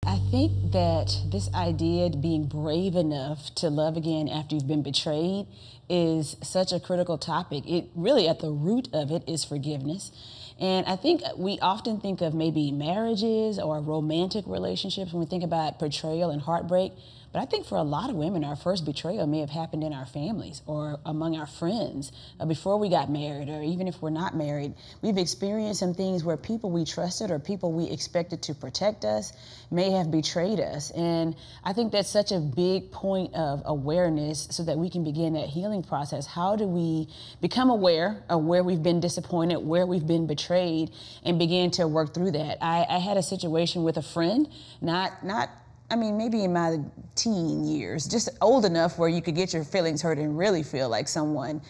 I think that this idea of being brave enough to love again after you've been betrayed is such a critical topic. It really, at the root of it, is forgiveness. And I think we often think of maybe marriages or romantic relationships when we think about betrayal and heartbreak. But I think for a lot of women, our first betrayal may have happened in our families or among our friends before we got married, or even if we're not married. We've experienced some things where people we trusted or people we expected to protect us may have betrayed us. And I think that's such a big point of awareness so that we can begin that healing process. How do we become aware of where we've been disappointed, where we've been betrayed, and begin to work through that? I had a situation with a friend, maybe in my teen years, just old enough where you could get your feelings hurt and really feel like someone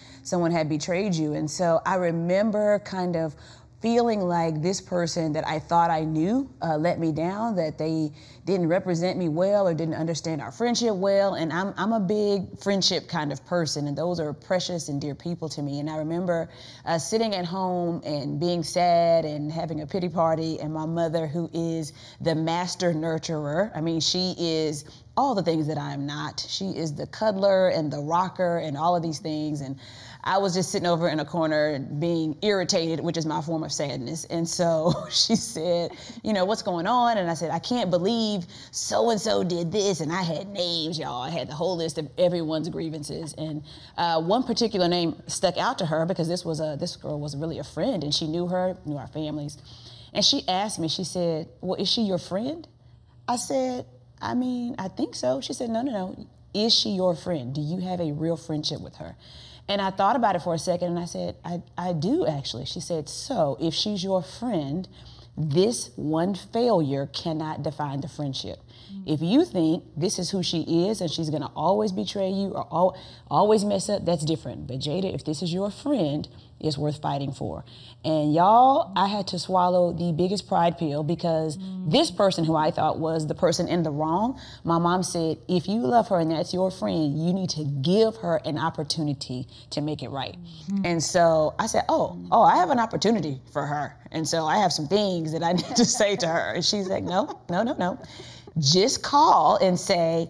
had betrayed you. And so I remember kind of feeling like this person that I thought I knew let me down, that they didn't represent me well or didn't understand our friendship well. And I'm a big friendship kind of person, and those are precious and dear people to me. And I remember sitting at home and being sad and having a pity party, and my mother, who is the master nurturer, she is all the things that I am not. She is the cuddler and the rocker and all of these things. And I was just sitting over in a corner being irritated, which is my form of sadness. And so she said, what's going on? And I said, I can't believe so-and-so did this. And I had names, y'all. I had the whole list of everyone's grievances. And one particular name stuck out to her because this girl was really a friend, and she knew her, knew our families. And she asked me, she said, well, is she your friend? I said, I think so. She said, no. Is she your friend? Do you have a real friendship with her? And I thought about it for a second, and I said, I do, actually. She said, so if she's your friend, this one failure cannot define the friendship. If you think this is who she is and she's gonna always betray you or always mess up, that's different. But Jada, if this is your friend, it's worth fighting for. And y'all, I had to swallow the biggest pride pill because this person who I thought was the person in the wrong, my mom said, if you love her and that's your friend, you need to give her an opportunity to make it right. And so I said, oh, I have an opportunity for her. And so I have some things that I need to say to her. And she's like, no. Just call and say,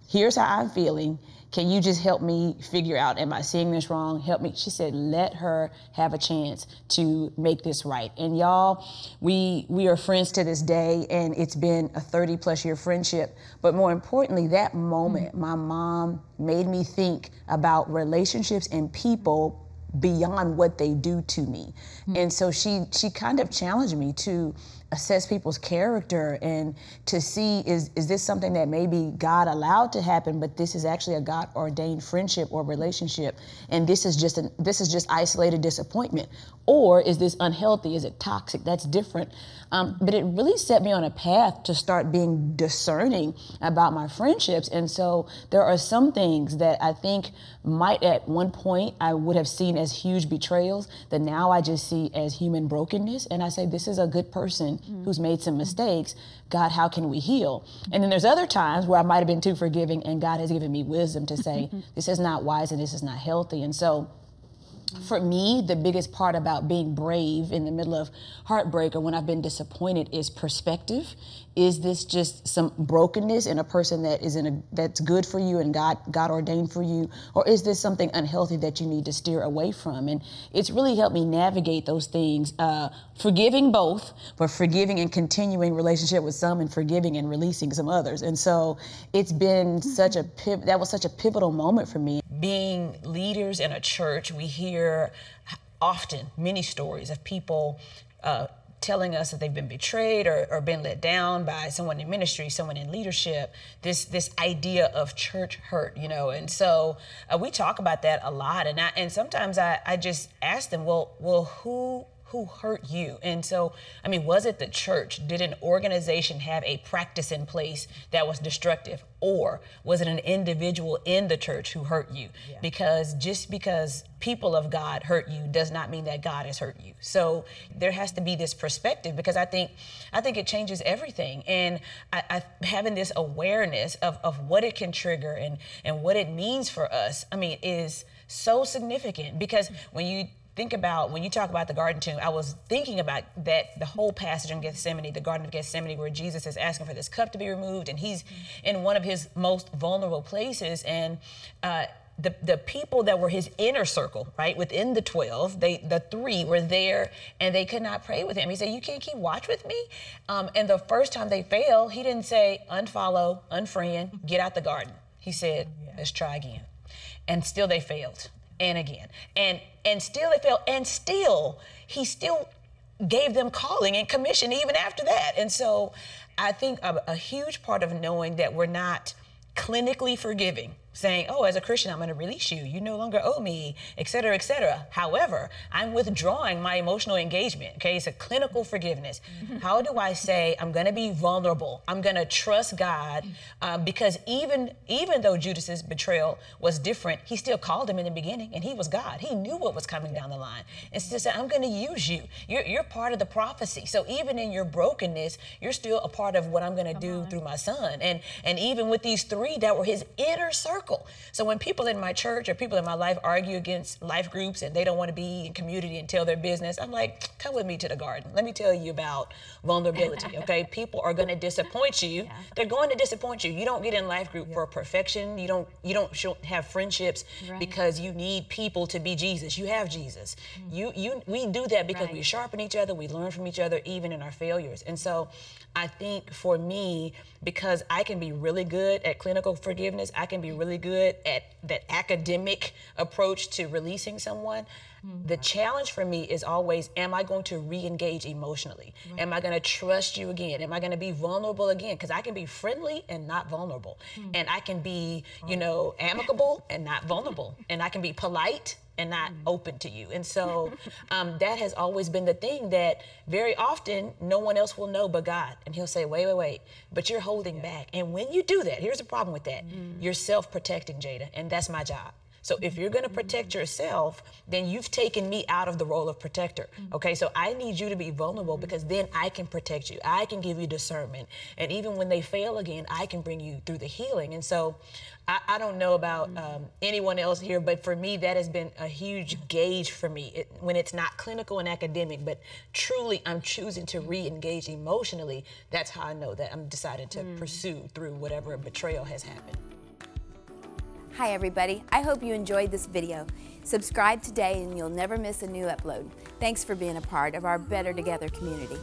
here's how I'm feeling. Can you just help me figure out, am I seeing this wrong? Help me. She said, let her have a chance to make this right. And y'all, we are friends to this day, and it's been a 30+ year friendship. But more importantly, that moment, my mom made me think about relationships and people beyond what they do to me. And so she kind of challenged me to assess people's character and to see, is this something that maybe God allowed to happen, but this is actually a God ordained friendship or relationship, and this is just isolated disappointment, or is this unhealthy? Is it toxic? That's different. But it really set me on a path to start being discerning about my friendships. And so there are some things that I think might at one point I would have seen as huge betrayals that now I just see as human brokenness. And I say, this is a good person who's made some mistakes. God, how can we heal? And then there's other times where I might have been too forgiving, and God has given me wisdom to say, this is not wise and this is not healthy. And so for me, the biggest part about being brave in the middle of heartbreak or when I've been disappointed is perspective. Is this just some brokenness in a person that's good for you and God ordained for you? Or is this something unhealthy that you need to steer away from? And it's really helped me navigate those things, forgiving both, but forgiving and continuing relationship with some and forgiving and releasing some others. And so it's been that was such a pivotal moment for me. Being leaders in a church, we hear often many stories of people telling us that they've been betrayed or been let down by someone in ministry, someone in leadership, this idea of church hurt, and so we talk about that a lot. And sometimes I just ask them, well, who hurt you? And so, was it the church? Did an organization have a practice in place that was destructive? Or was it an individual in the church who hurt you? Yeah. Because just because people of God hurt you does not mean that God has hurt you. So there has to be this perspective, because I think it changes everything. And I having this awareness of what it can trigger and what it means for us, is so significant. Because when you think about, when you talk about the garden tomb, I was thinking about that, the whole passage in Gethsemane, the Garden of Gethsemane, where Jesus is asking for this cup to be removed, and he's in one of his most vulnerable places, and the people that were his inner circle, right, within the 12, the 3 were there, and they could not pray with him. He said, you can't keep watch with me? And the first time they failed, he didn't say, unfollow, unfriend, get out the garden. He said, let's try again. And still they failed, and again. And still they failed, and still, he still gave them calling and commission even after that. And so I think a huge part of knowing that we're not clinically forgiving, saying, oh, as a Christian, I'm going to release you. You no longer owe me, et cetera, et cetera. However, I'm withdrawing my emotional engagement. Okay, it's a clinical forgiveness. How do I say I'm going to be vulnerable? I'm going to trust God, because even though Judas's betrayal was different, he still called him in the beginning, and he was God. He knew what was coming down the line, and still said, I'm going to use you. You're part of the prophecy. So even in your brokenness, you're still a part of what I'm going to do through my son. And even with these 3 that were his inner circle. So when people in my church or people in my life argue against life groups and they don't want to be in community and tell their business, I'm like, come with me to the garden. Let me tell you about vulnerability, okay? People are going to disappoint you. They're going to disappoint you. You don't get in life group for perfection. You don't have friendships because you need people to be Jesus. You have Jesus. We do that because we sharpen each other. We learn from each other, even in our failures. And so I think for me, because I can be really good at clinical forgiveness, I can be really good at that academic approach to releasing someone. The challenge for me is always, am I going to re-engage emotionally? Am I going to trust you again? Am I going to be vulnerable again? Because I can be friendly and not vulnerable. And I can be, amicable and not vulnerable. And I can be polite and not open to you. And so that has always been the thing that very often no one else will know but God. And he'll say, wait, but you're holding back. And when you do that, here's the problem with that. You're self-protecting, Jada, and that's my job. So if you're going to protect yourself, then you've taken me out of the role of protector. Okay, so I need you to be vulnerable because then I can protect you. I can give you discernment. And even when they fail again, I can bring you through the healing. And so I don't know about anyone else here, but for me, that has been a huge gauge for me when it's not clinical and academic, but truly I'm choosing to re-engage emotionally. That's how I know that I'm decided to pursue through whatever betrayal has happened. Hi everybody, I hope you enjoyed this video. Subscribe today and you'll never miss a new upload. Thanks for being a part of our Better Together community.